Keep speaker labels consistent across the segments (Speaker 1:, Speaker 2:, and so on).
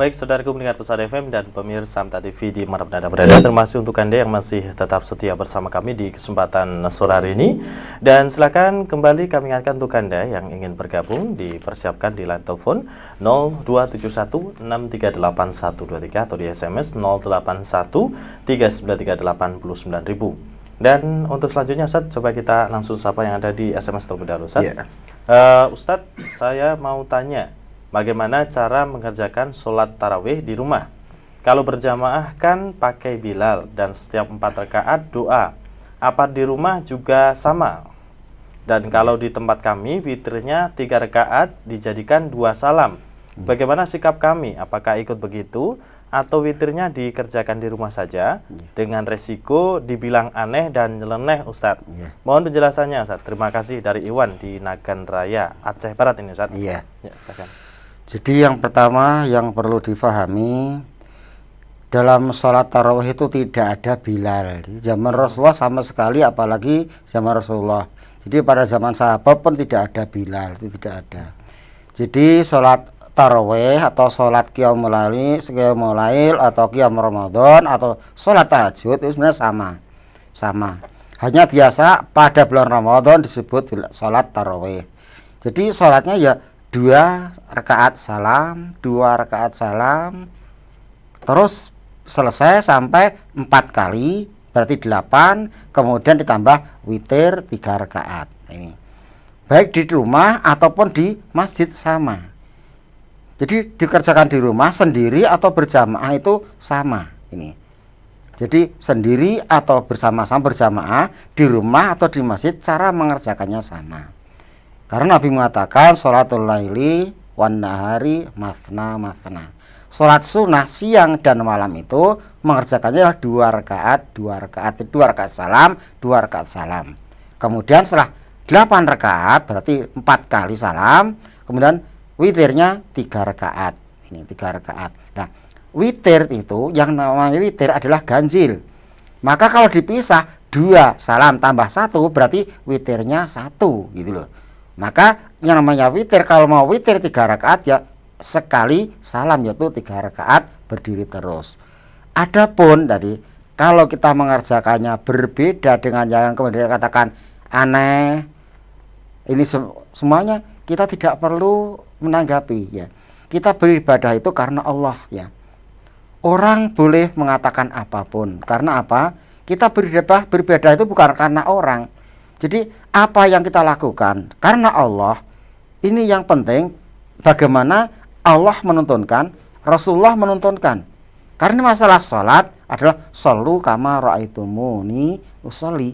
Speaker 1: baik saudaraku pendengar Pesawat FM dan pemirsa Amta TV di mana Anda berada, termasuk untuk Anda yang masih tetap setia bersama kami di kesempatan sore hari ini. Dan silakan kembali kami ingatkan untuk Anda yang ingin bergabung, dipersiapkan di line telepon 0271638123 atau di SMS 081393899000. Dan untuk selanjutnya Ustadz, coba kita langsung sapa yang ada di SMS terlebih dahulu Ustadz. Ustadz, saya mau tanya, bagaimana cara mengerjakan sholat tarawih di rumah? Kalau berjamaah kan pakai Bilal dan setiap 4 rakaat doa. Apa di rumah juga sama? Dan kalau di tempat kami witirnya 3 rakaat dijadikan 2 salam. Bagaimana sikap kami? Apakah ikut begitu? Atau witirnya dikerjakan di rumah saja dengan resiko dibilang aneh dan nyeleneh Ustadz? Mohon penjelasannya Ustadz. Terima kasih dari Iwan di Nagan Raya, Aceh Barat ini Ustadz.
Speaker 2: Ya,
Speaker 1: silakan.
Speaker 2: Jadi yang pertama yang perlu difahami, dalam sholat tarawih itu tidak ada Bilal. Di zaman Rasulullah sama sekali, apalagi zaman Rasulullah. Jadi pada zaman sahabat pun tidak ada Bilal, itu tidak ada. Jadi sholat tarawih atau sholat qiyamul lail atau qiyam Ramadan atau sholat tahajud itu sebenarnya sama. Hanya biasa pada bulan Ramadan disebut sholat tarawih. Jadi sholatnya ya 2 rakaat salam, 2 rakaat salam, terus selesai sampai 4 kali, berarti 8, kemudian ditambah witir 3 rakaat. Ini baik di rumah ataupun di masjid sama. Jadi dikerjakan di rumah sendiri atau berjamaah itu sama. Ini jadi sendiri atau bersama-sama berjamaah, di rumah atau di masjid, cara mengerjakannya sama. Karena Nabi mengatakan sholatul laili wan nahari mathna. Sholat sunnah siang dan malam itu mengerjakannya adalah 2 rakaat salam, 2 rakaat salam. Kemudian setelah 8 rakaat berarti 4 kali salam, kemudian witirnya 3 rakaat. Ini 3 rakaat. Nah, witir itu yang namanya witir adalah ganjil. Maka kalau dipisah 2 salam tambah 1 berarti witirnya 1 gitu loh. Maka yang namanya witir, kalau mau witir 3 rakaat ya sekali salam, yaitu 3 rakaat berdiri terus. Adapun tadi kalau kita mengerjakannya berbeda dengan yang kemudian katakan aneh, ini semuanya kita tidak perlu menanggapi ya. Kita beribadah itu karena Allah ya. Orang boleh mengatakan apapun. Karena apa? Kita beribadah itu bukan karena orang. Jadi apa yang kita lakukan karena Allah, ini yang penting bagaimana Allah menuntunkan, Rasulullah menuntunkan. Karena masalah sholat adalah shollu kama ra'aitumuni usolli.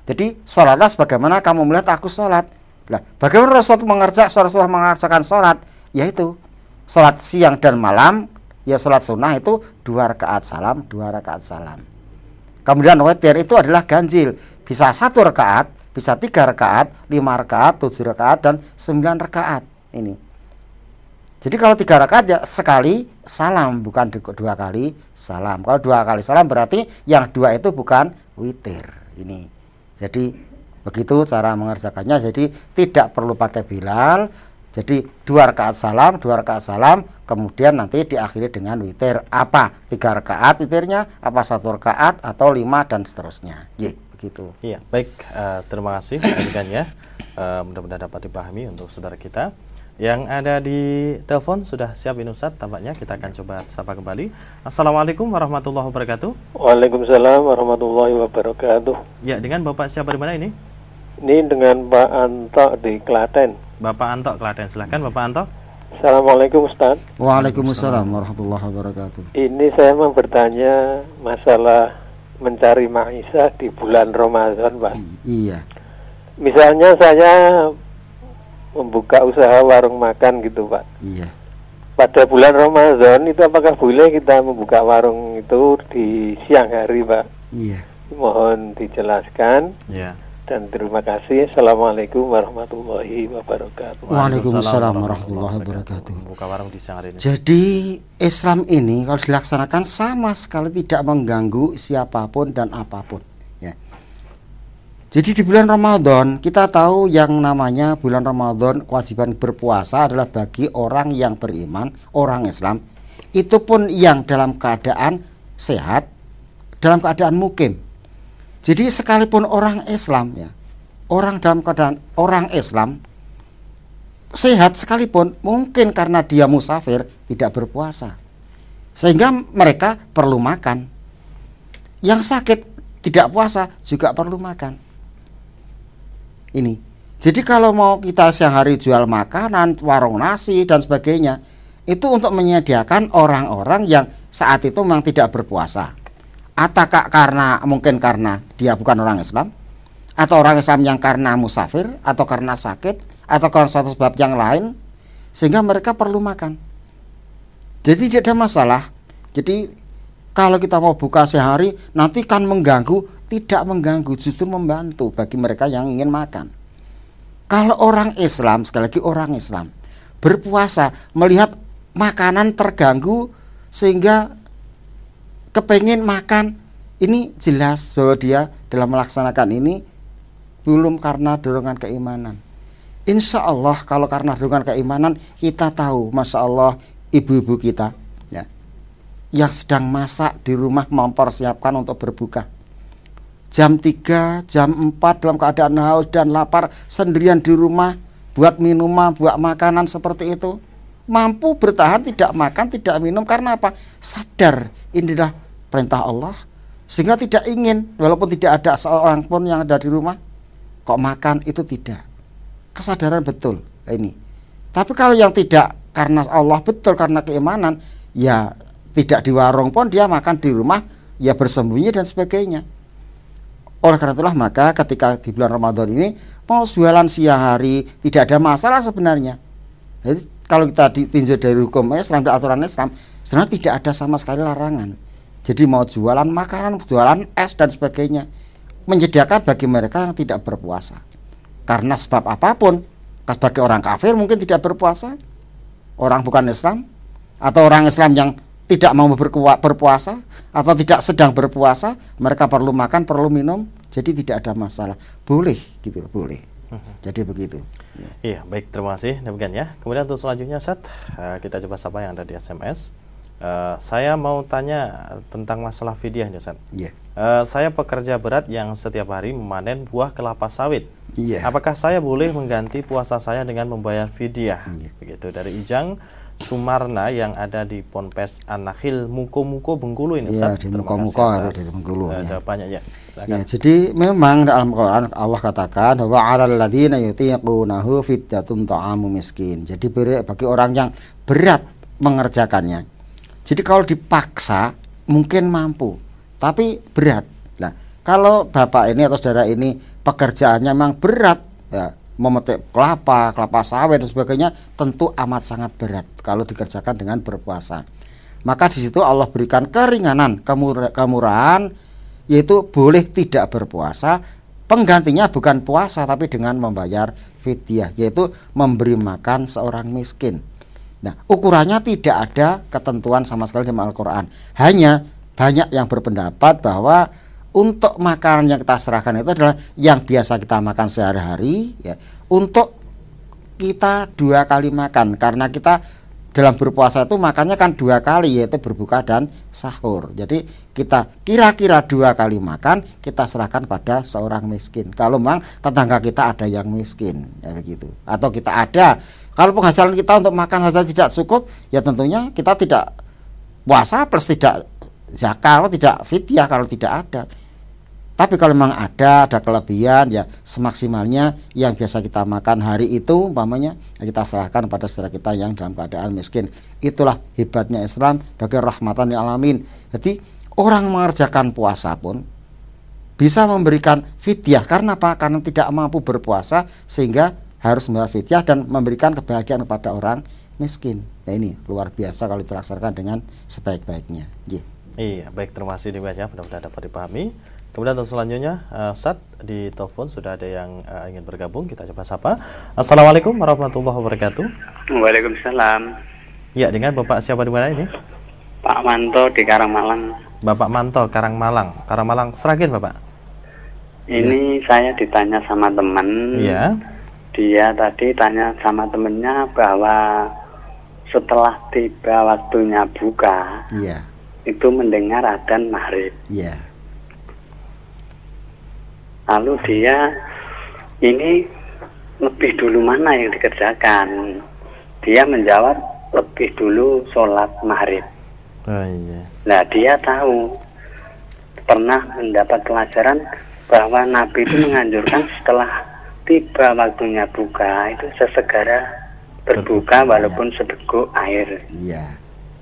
Speaker 2: Jadi sholatlah sebagaimana kamu melihat aku sholat. Nah, bagaimana Rasulullah mengerjakan sholat? Yaitu sholat siang dan malam, ya sholat sunnah itu 2 rakaat salam, 2 rakaat salam. Kemudian witir itu adalah ganjil, bisa 1 rakaat, bisa 3 rakaat, 5 rakaat, 7 rakaat, dan 9 rakaat. Ini. Jadi kalau 3 rakaat ya sekali salam, bukan 2 kali salam. Kalau 2 kali salam berarti yang 2 itu bukan witir. Ini. Jadi begitu cara mengerjakannya. Jadi tidak perlu pakai Bilal. Jadi 2 rakaat salam, 2 rakaat salam, kemudian nanti diakhiri dengan witir. Apa? 3 rakaat witirnya, apa 1 rakaat atau 5 dan seterusnya. Gitu.
Speaker 1: Iya, baik. Terima kasih ya. Mudah-mudahan dapat dipahami untuk saudara kita yang ada di telepon. Sudah siap ini Ustadz, tampaknya kita akan coba sapa kembali. Assalamualaikum warahmatullahi wabarakatuh.
Speaker 3: Waalaikumsalam warahmatullahi wabarakatuh.
Speaker 1: Ya, dengan Bapak siapa di mana ini?
Speaker 3: Ini dengan Pak Anto di Klaten.
Speaker 1: Bapak Anto Klaten, silahkan Bapak Anto.
Speaker 3: Assalamualaikum Ustaz.
Speaker 2: Waalaikumsalam warahmatullahi wabarakatuh.
Speaker 3: Ini saya mau bertanya masalah mencari maisha di bulan Ramadan, Pak.
Speaker 2: Iya.
Speaker 3: Misalnya saya membuka usaha warung makan gitu, Pak.
Speaker 2: Iya.
Speaker 3: Pada bulan Ramadan itu apakah boleh kita membuka warung itu di siang hari, Pak?
Speaker 2: Iya.
Speaker 3: Mohon dijelaskan.
Speaker 1: Iya.
Speaker 3: Dan terima kasih. Assalamualaikum warahmatullahi wabarakatuh.
Speaker 2: Waalaikumsalam warahmatullahi wabarakatuh.
Speaker 1: Buka warung di siang hari ini.
Speaker 2: Jadi Islam ini kalau dilaksanakan sama sekali tidak mengganggu siapapun dan apapun ya. Jadi di bulan Ramadan kita tahu yang namanya bulan Ramadan kewajiban berpuasa adalah bagi orang yang beriman, orang Islam. itu pun yang dalam keadaan sehat, dalam keadaan mukim. Jadi sekalipun orang Islam ya, orang dalam keadaan orang Islam sehat sekalipun, mungkin karena dia musafir tidak berpuasa, sehingga mereka perlu makan. Yang sakit tidak puasa juga perlu makan. Ini. Jadi kalau mau kita siang hari jual makanan, warung nasi dan sebagainya, itu untuk menyediakan orang-orang yang saat itu memang tidak berpuasa. Atau mungkin karena dia bukan orang Islam, atau orang Islam yang karena musafir, atau karena sakit, atau karena suatu sebab yang lain, sehingga mereka perlu makan. Jadi tidak ada masalah. Jadi kalau kita mau buka sehari, nanti kan mengganggu. Tidak mengganggu, justru membantu bagi mereka yang ingin makan. Kalau orang Islam, sekali lagi orang Islam berpuasa, melihat makanan terganggu sehingga kepengin makan, ini jelas bahwa dia dalam melaksanakan ini belum karena dorongan keimanan. Insya Allah kalau karena dorongan keimanan, kita tahu, Masya Allah, ibu-ibu kita ya, yang sedang masak di rumah mempersiapkan untuk berbuka. Jam 3, jam 4 dalam keadaan haus dan lapar, sendirian di rumah, buat minuman, buat makanan seperti itu, mampu bertahan tidak makan, tidak minum. Karena apa? Sadar inilah perintah Allah, sehingga tidak ingin, walaupun tidak ada seorang pun yang ada di rumah, kok makan, itu tidak. Kesadaran betul ini. Tapi kalau yang tidak karena Allah, betul karena keimanan, ya tidak di warung pun dia makan di rumah, ya bersembunyi dan sebagainya. Oleh karena itulah maka ketika di bulan Ramadan ini mau jualan siang hari tidak ada masalah sebenarnya. Jadi kalau kita ditinjau dari hukum Islam dan aturan Islam, sebenarnya tidak ada sama sekali larangan. Jadi mau jualan makanan, jualan es dan sebagainya, menyediakan bagi mereka yang tidak berpuasa. Karena sebab apapun, sebagai orang kafir mungkin tidak berpuasa, orang bukan Islam, atau orang Islam yang tidak mau berpuasa atau tidak sedang berpuasa, mereka perlu makan, perlu minum, jadi tidak ada masalah, boleh gitu, boleh. Jadi begitu.
Speaker 1: Iya, baik, terima kasih. Demikian ya. Kemudian untuk selanjutnya, Ustaz, kita coba sapa yang ada di SMS. Saya mau tanya tentang masalah fidyah nih, Ustaz.
Speaker 2: Iya.
Speaker 1: Saya pekerja berat yang setiap hari memanen buah kelapa sawit.
Speaker 2: Iya.
Speaker 1: Apakah saya boleh mengganti puasa saya dengan membayar fidyah?
Speaker 2: Iya.
Speaker 1: Begitu dari Ijang Sumarna yang ada di Ponpes An-Nakhil Muko-Muko Bengkulu ini,
Speaker 2: Iya,
Speaker 1: Ustaz.
Speaker 2: di Muko-Muko atau di Bengkulu.
Speaker 1: Jawabannya ya.
Speaker 2: Ya, jadi memang dalam Quran Allah katakan bahwa 'alal ladzina yutiqunahu fidyatun ta'amu miskin. Jadi bagi orang yang berat mengerjakannya. Jadi kalau dipaksa mungkin mampu, tapi berat. Nah, kalau bapak ini atau saudara ini pekerjaannya memang berat, ya, memetik kelapa sawit dan sebagainya, tentu amat sangat berat kalau dikerjakan dengan berpuasa. Maka di situ Allah berikan keringanan, kemurahan, yaitu boleh tidak berpuasa. Penggantinya bukan puasa tapi dengan membayar fidyah, yaitu memberi makan seorang miskin. Nah, ukurannya tidak ada ketentuan sama sekali dalam Al-Quran. Hanya banyak yang berpendapat bahwa untuk makanan yang kita serahkan itu adalah yang biasa kita makan sehari-hari, ya, untuk kita 2 kali makan. Karena kita dalam berpuasa itu makannya kan 2 kali, yaitu berbuka dan sahur. Jadi kita kira-kira 2 kali makan, kita serahkan pada seorang miskin. Kalau memang tetangga kita ada yang miskin, ya begitu. Atau kita ada, kalau penghasilan kita untuk makan saja tidak cukup, ya tentunya kita tidak puasa plus tidak zakat, tidak fidyah kalau tidak ada. Tapi kalau memang ada kelebihan, ya semaksimalnya yang biasa kita makan hari itu, umpamanya kita serahkan pada saudara kita yang dalam keadaan miskin. Itulah hebatnya Islam sebagai rahmatan lil alamin. Jadi orang mengerjakan puasa pun bisa memberikan fidyah. Karena apa? Karena tidak mampu berpuasa sehingga harus membayar fidyah dan memberikan kebahagiaan kepada orang miskin. Nah, ini luar biasa kalau dilaksanakan dengan sebaik-baiknya.
Speaker 1: Iya, baik, terima kasih demikian, mudah-mudahan dapat dipahami. Kemudian untuk selanjutnya, Ustaz, di telepon sudah ada yang ingin bergabung, kita coba sapa. Assalamualaikum warahmatullahi wabarakatuh.
Speaker 4: Waalaikumsalam.
Speaker 1: Ya, dengan Bapak siapa di mana ini?
Speaker 4: Pak Manto di Karangmalang.
Speaker 1: Bapak Manto, Karangmalang. Karangmalang, Sragen, Bapak.
Speaker 4: Ini saya ditanya sama teman.
Speaker 1: Iya.
Speaker 4: Dia tadi tanya sama temennya bahwa setelah tiba waktunya buka,
Speaker 2: Iya.
Speaker 4: itu mendengar adzan maghrib.
Speaker 2: Iya.
Speaker 4: Lalu dia ini lebih dulu mana yang dikerjakan? Dia menjawab lebih dulu sholat maghrib.
Speaker 1: Oh iya.
Speaker 4: Nah, dia tahu, pernah mendapat pelajaran bahwa Nabi itu menganjurkan setelah tiba waktunya buka itu sesegera berbuka walaupun sebeguk air.
Speaker 2: Iya.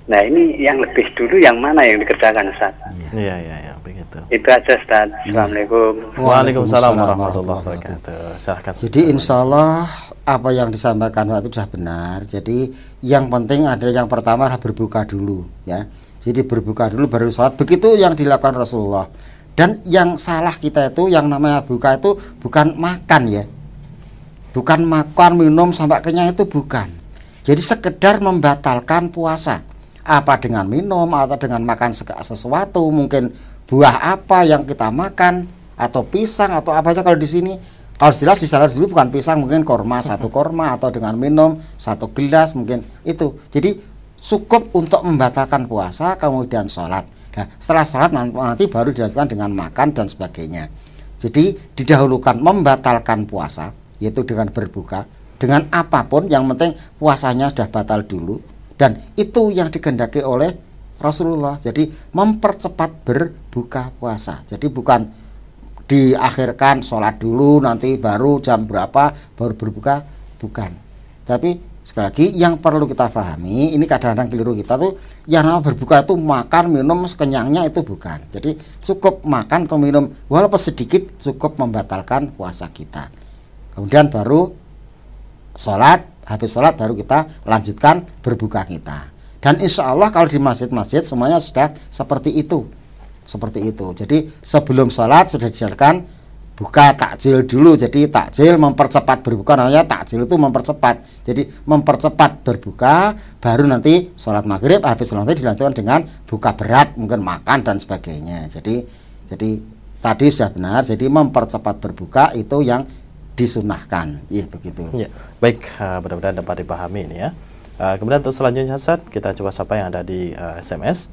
Speaker 4: Nah, ini yang lebih dulu yang mana yang dikerjakan, Ustaz?
Speaker 1: Iya, begitu.
Speaker 4: Itu aja, Ustaz. Assalamualaikum.
Speaker 1: Waalaikumsalam warahmatullahi wabarakatuh. Silahkan.
Speaker 2: Jadi insya Allah apa yang disampaikan Pak itu sudah benar. Jadi yang penting ada yang pertama adalah berbuka dulu, ya. Jadi berbuka dulu baru sholat. Begitu yang dilakukan Rasulullah. Dan yang salah kita itu yang namanya buka itu bukan makan, ya. Bukan makan, minum sampai kenyang, itu bukan. Jadi sekedar membatalkan puasa. Apa dengan minum atau dengan makan sesuatu, mungkin buah apa yang kita makan atau pisang atau apa saja. Kalau di sini, kalau jelas di sana dulu bukan pisang, mungkin korma, satu korma, atau dengan minum satu gelas mungkin itu. Jadi cukup untuk membatalkan puasa kemudian sholat. Nah, setelah sholat nanti baru dilanjutkan dengan makan dan sebagainya. Jadi didahulukan membatalkan puasa, yaitu dengan berbuka dengan apapun, yang penting puasanya sudah batal dulu. Dan itu yang dikehendaki oleh Rasulullah. Jadi mempercepat berbuka puasa. Jadi bukan diakhirkan sholat dulu nanti baru jam berapa baru berbuka, bukan. Tapi sekali lagi yang perlu kita pahami, ini kadang-kadang keliru kita tuh, yang namanya berbuka itu makan minum sekenyangnya, itu bukan. Jadi cukup makan atau minum walaupun sedikit cukup membatalkan puasa kita. Kemudian baru sholat, habis sholat baru kita lanjutkan berbuka kita. Dan insya Allah kalau di masjid-masjid semuanya sudah seperti itu. Jadi sebelum sholat sudah dijalankan buka takjil dulu. Jadi takjil mempercepat berbuka, namanya takjil itu mempercepat. Jadi mempercepat berbuka, baru nanti sholat maghrib, habis sholat nanti dilanjutkan dengan buka berat, mungkin makan dan sebagainya. Jadi tadi sudah benar. Jadi mempercepat berbuka itu yang disunahkan, iya begitu.
Speaker 1: Ya, baik, mudah-mudahan dapat dipahami ini, ya. Kemudian untuk selanjutnya, Ustaz, kita coba sapa yang ada di SMS.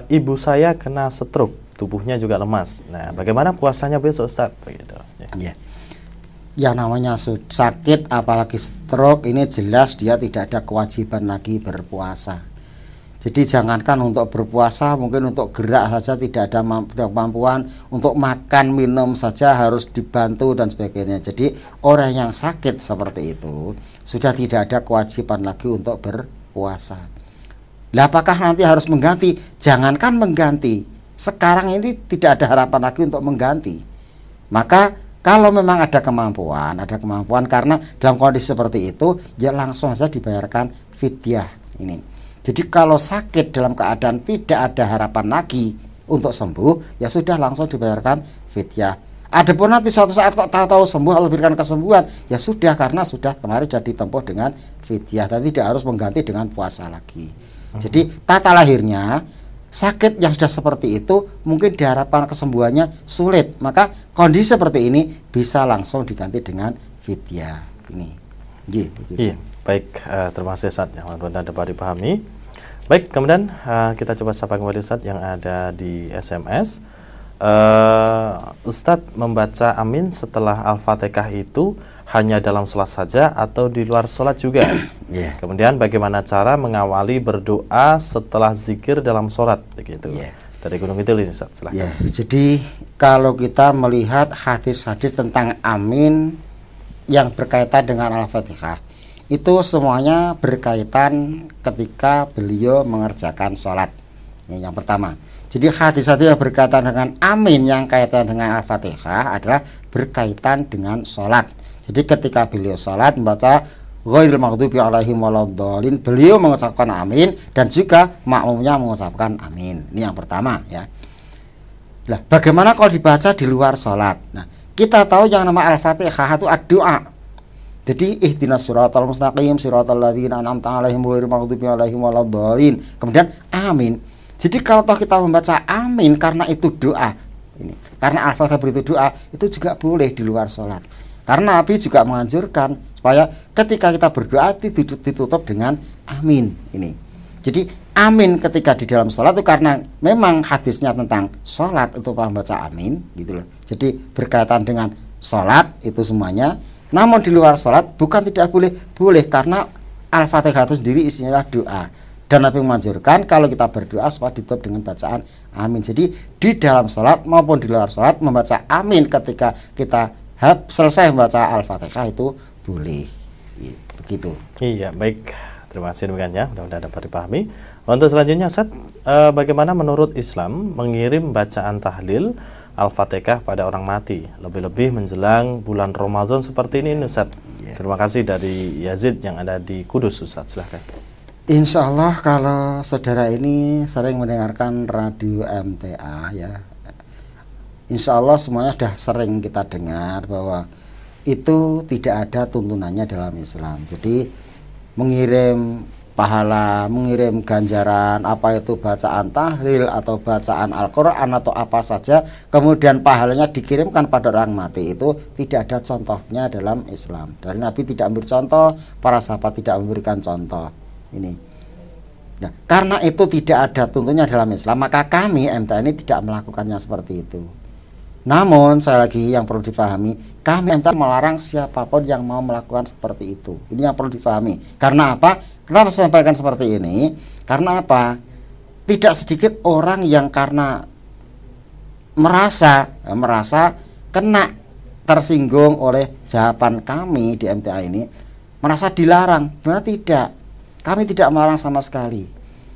Speaker 1: Ibu saya kena stroke, tubuhnya juga lemas. Nah, bagaimana puasanya besok, Ustaz? Begitu.
Speaker 2: Ya. Yang namanya sakit, apalagi stroke, ini jelas dia tidak ada kewajiban lagi berpuasa. Jadi jangankan untuk berpuasa, mungkin untuk gerak saja tidak ada kemampuan, untuk makan minum saja harus dibantu dan sebagainya. Jadi orang yang sakit seperti itu sudah tidak ada kewajiban lagi untuk berpuasa. Lah apakah nanti harus mengganti? Jangankan mengganti, sekarang ini tidak ada harapan lagi untuk mengganti. Maka kalau memang ada kemampuan karena dalam kondisi seperti itu, ya langsung saja dibayarkan fidyah ini. Jadi kalau sakit dalam keadaan tidak ada harapan lagi untuk sembuh, ya sudah langsung dibayarkan fidyah. Adapun nanti suatu saat kok tahu-tahu sembuh atau berikan kesembuhan, ya sudah, karena sudah kemarin sudah ditempuh dengan fidyah, dan tidak harus mengganti dengan puasa lagi. Jadi tata lahirnya sakit yang sudah seperti itu mungkin diharapkan kesembuhannya sulit, maka kondisi seperti ini bisa langsung diganti dengan fidyah ini.
Speaker 1: Iya, baik, terima kasih, Ustaz, yang mudah-mudahan dapat dipahami. Baik, kemudian kita coba sapa kembali Ustadz yang ada di SMS. Ustadz membaca amin setelah Al-Fatihah itu hanya dalam sholat saja atau di luar sholat juga?
Speaker 2: Yeah.
Speaker 1: Kemudian bagaimana cara mengawali berdoa setelah zikir dalam sholat? Begitu.
Speaker 2: Yeah.
Speaker 1: Dari Gunung Kidul ini, Ustadz, silahkan.
Speaker 2: Yeah. Jadi kalau kita melihat hadis-hadis tentang amin yang berkaitan dengan Al-Fatihah, itu semuanya berkaitan ketika beliau mengerjakan sholat. Yang pertama, jadi hadis-hadis yang berkaitan dengan amin yang kaitan dengan Al-Fatihah adalah berkaitan dengan sholat. Jadi ketika beliau sholat membaca ghairil maghdubi alaihim waladdallin, beliau mengucapkan amin dan juga makmumnya mengucapkan amin. Ini yang pertama, ya. Nah, bagaimana kalau dibaca di luar sholat? Nah, kita tahu yang nama Al-Fatihah itu ad-doa. Jadi ihdinas siratal mustaqim siratal ladzina an'amta 'alaihim ghairil maghdubi 'alaihim waladdallin. Kemudian amin. Jadi kalau toh kita membaca amin karena itu doa ini, karena Al-Fatihah itu doa, itu juga boleh di luar sholat. Karena Nabi juga menganjurkan supaya ketika kita berdoa ditutup dengan amin ini. Jadi amin ketika di dalam sholat itu karena memang hadisnya tentang sholat itu membaca amin gitu loh. Jadi berkaitan dengan sholat itu semuanya. Namun di luar sholat bukan tidak boleh karena Al-Fatihah itu sendiri isinya doa. Dan Nabi menganjurkan kalau kita berdoa supaya ditutup dengan bacaan amin. Jadi di dalam sholat maupun di luar sholat membaca amin ketika kita selesai membaca Al-Fatihah itu boleh. Ya, begitu.
Speaker 1: Iya, baik. Terima kasih demikian ya. Mudah-mudahan dapat dipahami. Untuk selanjutnya, Ustaz, bagaimana menurut Islam mengirim bacaan tahlil Al-Fatihah pada orang mati, lebih-lebih menjelang bulan Ramadan seperti ini, Ustaz? Ya. Terima kasih dari Yazid yang ada di Kudus, Ustaz. Silahkan.
Speaker 2: Insya Allah kalau saudara ini sering mendengarkan radio MTA ya, insya Allah semuanya sudah sering kita dengar bahwa itu tidak ada tuntunannya dalam Islam. Jadi mengirim pahala, mengirim ganjaran, apa itu bacaan tahlil atau bacaan Al-Quran atau apa saja, kemudian pahalanya dikirimkan pada orang mati, itu tidak ada contohnya dalam Islam. Dari Nabi tidak ambil contoh, para sahabat tidak memberikan contoh ini. Nah, karena itu tidak ada tuntunnya dalam Islam, maka kami MTA ini tidak melakukannya seperti itu. Namun saya lagi yang perlu dipahami, kami MTA melarang siapapun yang mau melakukan seperti itu. Ini yang perlu dipahami. Karena apa? Kenapa saya sampaikan seperti ini? Karena apa? Tidak sedikit orang yang karena merasa kena tersinggung oleh jawaban kami di MTA ini, merasa dilarang. Benar tidak? Kami tidak melarang sama sekali.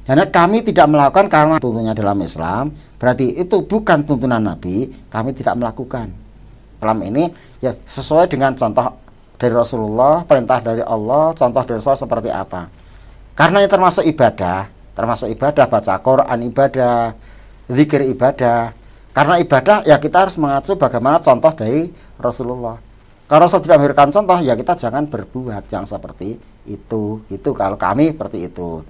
Speaker 2: Karena kami tidak melakukan karena tuntunannya dalam Islam, berarti itu bukan tuntunan Nabi, kami tidak melakukan. Dalam ini ya sesuai dengan contoh dari Rasulullah, perintah dari Allah, contoh dari Rasulullah seperti apa. Karena ini termasuk ibadah, baca Quran ibadah, zikir ibadah. Karena ibadah ya kita harus mengacu bagaimana contoh dari Rasulullah. Kalau Rasul tidak memberikan contoh, ya kita jangan berbuat yang seperti itu. Itu kalau kami seperti itu.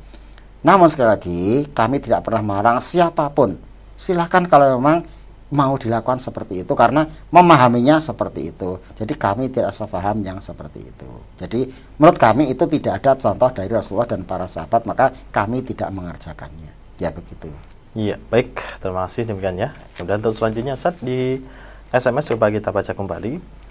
Speaker 2: Namun sekali lagi, kami tidak pernah melarang siapapun. Silahkan kalau memang mau dilakukan seperti itu, karena memahaminya seperti itu. Jadi kami tidak sepaham yang seperti itu. Jadi menurut kami itu tidak ada contoh dari Rasulullah dan para sahabat, maka kami tidak mengerjakannya. Ya begitu.
Speaker 1: Iya, baik. Terima kasih demikian ya. Kemudian untuk selanjutnya, Ustaz, di SMS coba kita baca kembali.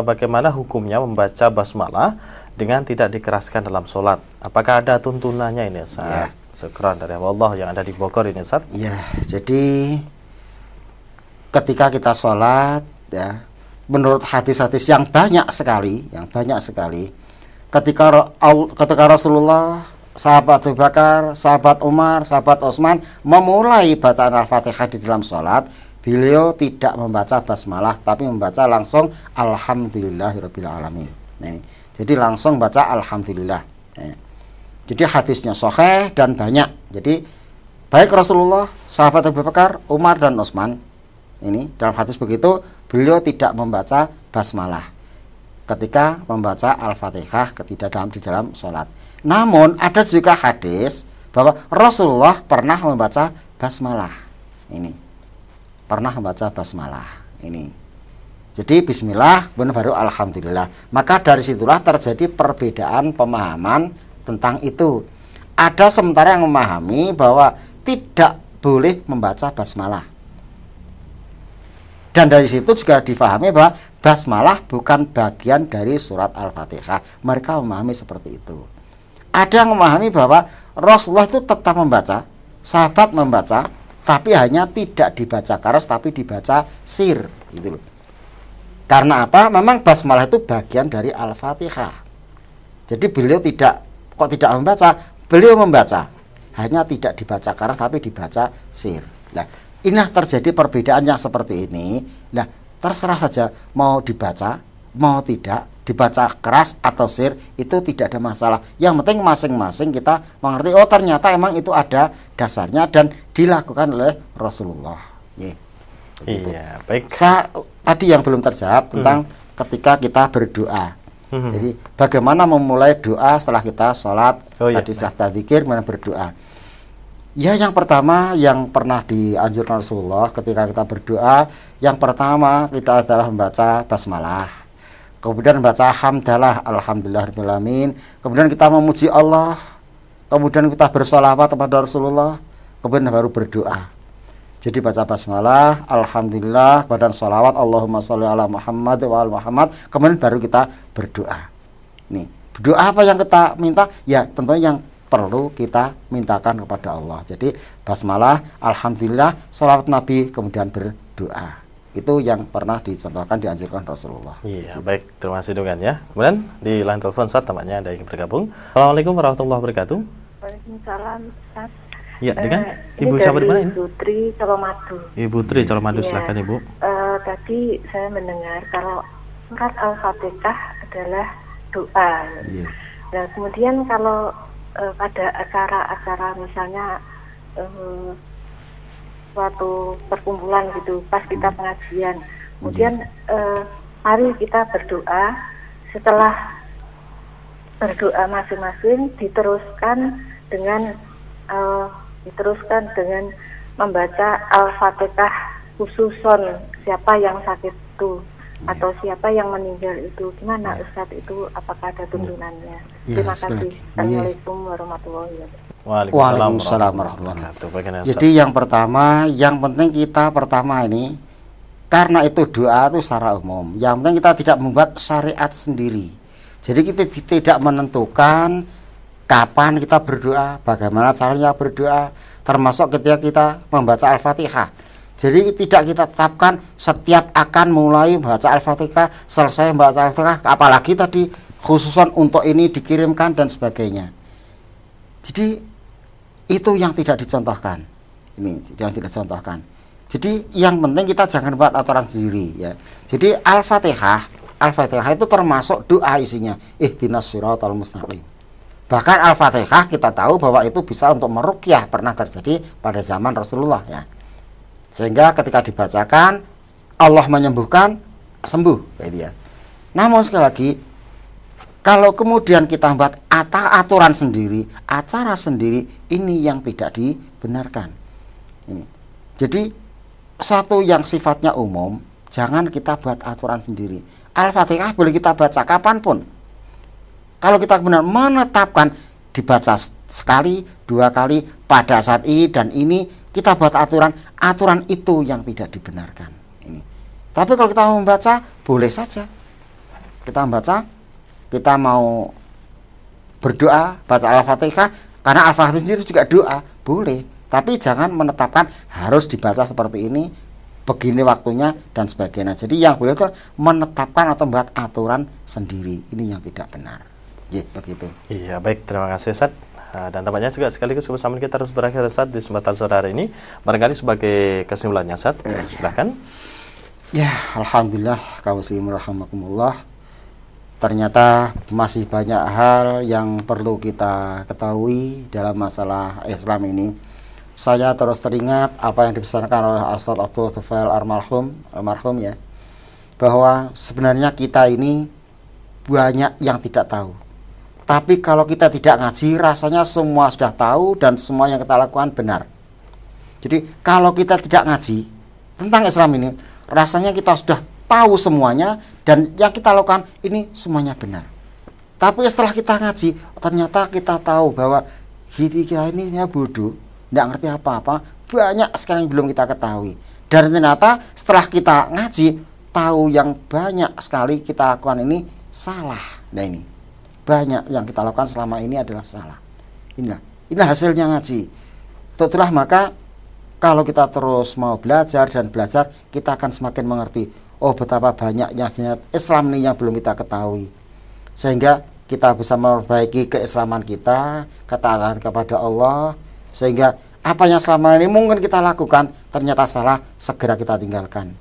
Speaker 1: Bagaimana hukumnya membaca basmalah dengan tidak dikeraskan dalam sholat? Apakah ada tuntunannya ini, Ustaz? Ya. Syukran dari Allah yang ada di Bogor ini, Ustaz.
Speaker 2: Ya, jadi ketika kita sholat ya, menurut hadis-hadis yang banyak sekali, ketika Rasulullah, sahabat Abu Bakar, sahabat Umar, sahabat Utsman memulai bacaan Al-Fatihah di dalam sholat, beliau tidak membaca basmalah, tapi membaca langsung Alhamdulillahirabbil alamin. Nah, ini. Jadi langsung baca Alhamdulillah. Nah, jadi hadisnya sahih dan banyak. Jadi baik Rasulullah, sahabat Abu Bakar, Umar dan Utsman, ini dalam hadis begitu, beliau tidak membaca basmalah ketika membaca Al-Fatihah di dalam sholat. Namun ada juga hadis bahwa Rasulullah pernah membaca basmalah. Ini. Pernah membaca basmalah ini. Jadi bismillah baru alhamdulillah. Maka dari situlah terjadi perbedaan pemahaman tentang itu. Ada sementara yang memahami bahwa tidak boleh membaca basmalah. Dan dari situ juga difahami bahwa basmalah bukan bagian dari surat Al-Fatihah. Mereka memahami seperti itu. Ada yang memahami bahwa Rasulullah itu tetap membaca, sahabat membaca, tapi hanya tidak dibaca keras, tapi dibaca sir, gitu loh. Karena apa? Memang basmalah itu bagian dari Al-Fatihah. Jadi beliau tidak membaca, beliau membaca, hanya tidak dibaca keras, tapi dibaca sir. Nah, ini terjadi perbedaan yang seperti ini. Nah, terserah saja mau dibaca, mau tidak, dibaca keras atau sir, itu tidak ada masalah. Yang penting masing-masing kita mengerti, oh ternyata emang itu ada dasarnya dan dilakukan oleh Rasulullah.
Speaker 1: Iya, baik.
Speaker 2: Tadi yang belum terjawab tentang ketika kita berdoa. Jadi bagaimana memulai doa setelah kita sholat, tadi setelah kita zikir, mana berdoa. Ya, yang pertama yang pernah dianjurkan Rasulullah ketika kita berdoa, yang pertama kita adalah membaca basmalah. Kemudian membaca hamdalah, alhamdulillahirabbil alamin. Kemudian kita memuji Allah. Kemudian kita bersolawat kepada Rasulullah. Kemudian baru berdoa. Jadi baca basmalah, alhamdulillah, kemudian sholawat, Allahumma sholli ala Muhammad wa ala Muhammad. Kemudian baru kita berdoa. Ini berdoa apa yang kita minta? Ya, tentunya yang perlu kita mintakan kepada Allah. Jadi basmalah, alhamdulillah, sholawat Nabi, kemudian berdoa. Itu yang pernah dicontohkan, dianjurkan Rasulullah.
Speaker 1: Iya, baik, terima kasih dengan ya. Kemudian di line telepon saat tampaknya ada yang bergabung. Assalamualaikum warahmatullahi wabarakatuh.
Speaker 5: Waalaikumsalam, Ustaz.
Speaker 1: Ya, dengan Ibu siapa di mana ini?
Speaker 5: Ibu Tri Colomadu.
Speaker 1: Ibu Tri Colomadu,
Speaker 5: Ya.
Speaker 1: silakan Ibu.
Speaker 5: Tadi saya mendengar kalau surat Al-Fatihah adalah doa.
Speaker 2: Iya.
Speaker 5: Nah, kemudian kalau pada acara-acara misalnya suatu perkumpulan gitu, pas kita pengajian, kemudian mari kita berdoa. Setelah berdoa masing-masing diteruskan dengan membaca Al-Fatihah khususon siapa yang sakit itu atau siapa yang meninggal itu. Gimana Ustadz itu, apakah ada tuntunannya?
Speaker 2: Ya,
Speaker 5: Terima kasih. Assalamualaikum warahmatullahi wabarakatuh.
Speaker 2: Waalaikumsalam warahmatullahi wabarakatuh. Jadi yang pertama, yang penting kita pertama ini, karena itu doa itu secara umum. Yang penting kita tidak membuat syariat sendiri. Jadi kita tidak menentukan kapan kita berdoa, bagaimana caranya berdoa, termasuk ketika kita membaca Al-Fatihah. Jadi tidak kita tetapkan setiap akan mulai membaca Al-Fatihah, selesai membaca Al-Fatihah, apalagi tadi khususan untuk ini dikirimkan dan sebagainya. Jadi itu yang tidak dicontohkan. Ini yang tidak dicontohkan. Jadi yang penting kita jangan buat aturan sendiri ya. Jadi Al-Fatihah itu termasuk doa isinya. Ihdinas shiratal mustaqim. Bahkan Al-Fatihah kita tahu bahwa itu bisa untuk meruqyah, pernah terjadi pada zaman Rasulullah ya. Sehingga ketika dibacakan Allah menyembuhkan, sembuh gitu ya. Namun sekali lagi, kalau kemudian kita buat aturan sendiri, acara sendiri, ini yang tidak dibenarkan. Ini. Jadi suatu yang sifatnya umum, jangan kita buat aturan sendiri. Al-Fatihah boleh kita baca kapanpun. Kalau kita benar menetapkan dibaca sekali, 2 kali pada saat ini dan ini, kita buat aturan itu yang tidak dibenarkan. Ini. Tapi kalau kita mau membaca, boleh saja. Kita membaca, kita mau berdoa, baca Al-Fatihah, karena Al-Fatihah sendiri juga doa, boleh. Tapi jangan menetapkan harus dibaca seperti ini, begini waktunya dan sebagainya. Jadi yang boleh itu menetapkan atau membuat aturan sendiri. Ini yang tidak benar. Ya, begitu.
Speaker 1: Iya, baik, terima kasih Ustaz. Dan tampaknya juga sekaligus kebersamaan kita harus berakhir Ustaz di kesempatan sore hari ini. Barangkali sebagai kesimpulannya Ustaz, silahkan.
Speaker 2: Ya, alhamdulillah kaum muslimin rahimakumullah. Ternyata masih banyak hal yang perlu kita ketahui dalam masalah Islam ini. Saya terus teringat apa yang dipesankan oleh Ustaz Abdul Tufail almarhum ya, bahwa sebenarnya kita ini banyak yang tidak tahu. Tapi kalau kita tidak ngaji, rasanya semua sudah tahu dan semua yang kita lakukan benar. Jadi kalau kita tidak ngaji tentang Islam ini, rasanya kita sudah tahu semuanya dan yang kita lakukan ini semuanya benar. Tapi setelah kita ngaji, ternyata kita tahu bahwa diri kita ini bodoh, tidak ngerti apa-apa, banyak sekali yang belum kita ketahui. Dan ternyata setelah kita ngaji, tahu yang banyak sekali kita lakukan ini salah. Nah ini, banyak yang kita lakukan selama ini adalah salah. Inilah hasilnya ngaji. Itulah maka kalau kita terus mau belajar dan belajar, kita akan semakin mengerti. Oh, betapa banyaknya Islam ini yang belum kita ketahui. Sehingga kita bisa memperbaiki keislaman kita, ketaatan kepada Allah. Sehingga apa yang selama ini mungkin kita lakukan, ternyata salah, segera kita tinggalkan.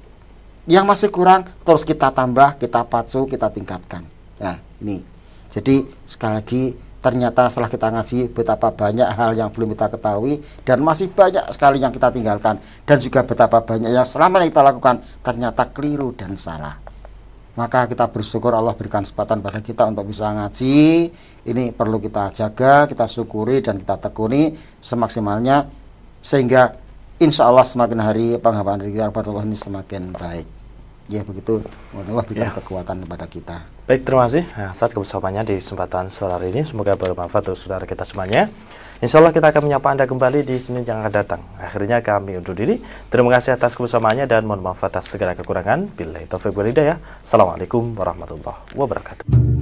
Speaker 2: Yang masih kurang, terus kita tambah, kita pacu, kita tingkatkan. Nah, ini. Jadi sekali lagi, ternyata setelah kita ngaji betapa banyak hal yang belum kita ketahui dan masih banyak sekali yang kita tinggalkan, dan juga betapa banyak yang selama ini kita lakukan ternyata keliru dan salah. Maka kita bersyukur Allah berikan kesempatan pada kita untuk bisa ngaji. Ini perlu kita jaga, kita syukuri dan kita tekuni semaksimalnya, sehingga insya Allah semakin hari penghambaan kita kepada Allah ini semakin baik. Ya begitu, Allah berikan kekuatan kepada kita.
Speaker 1: Baik, terima kasih Ustaz kebersamaannya di kesempatan sore hari ini. Semoga bermanfaat untuk saudara kita semuanya. Insya Allah kita akan menyapa Anda kembali di Senin yang akan datang. Akhirnya kami undur diri. Terima kasih atas kebersamaannya dan mohon maaf atas segala kekurangan. Billahi taufiq wal hidayah. Assalamualaikum warahmatullahi wabarakatuh.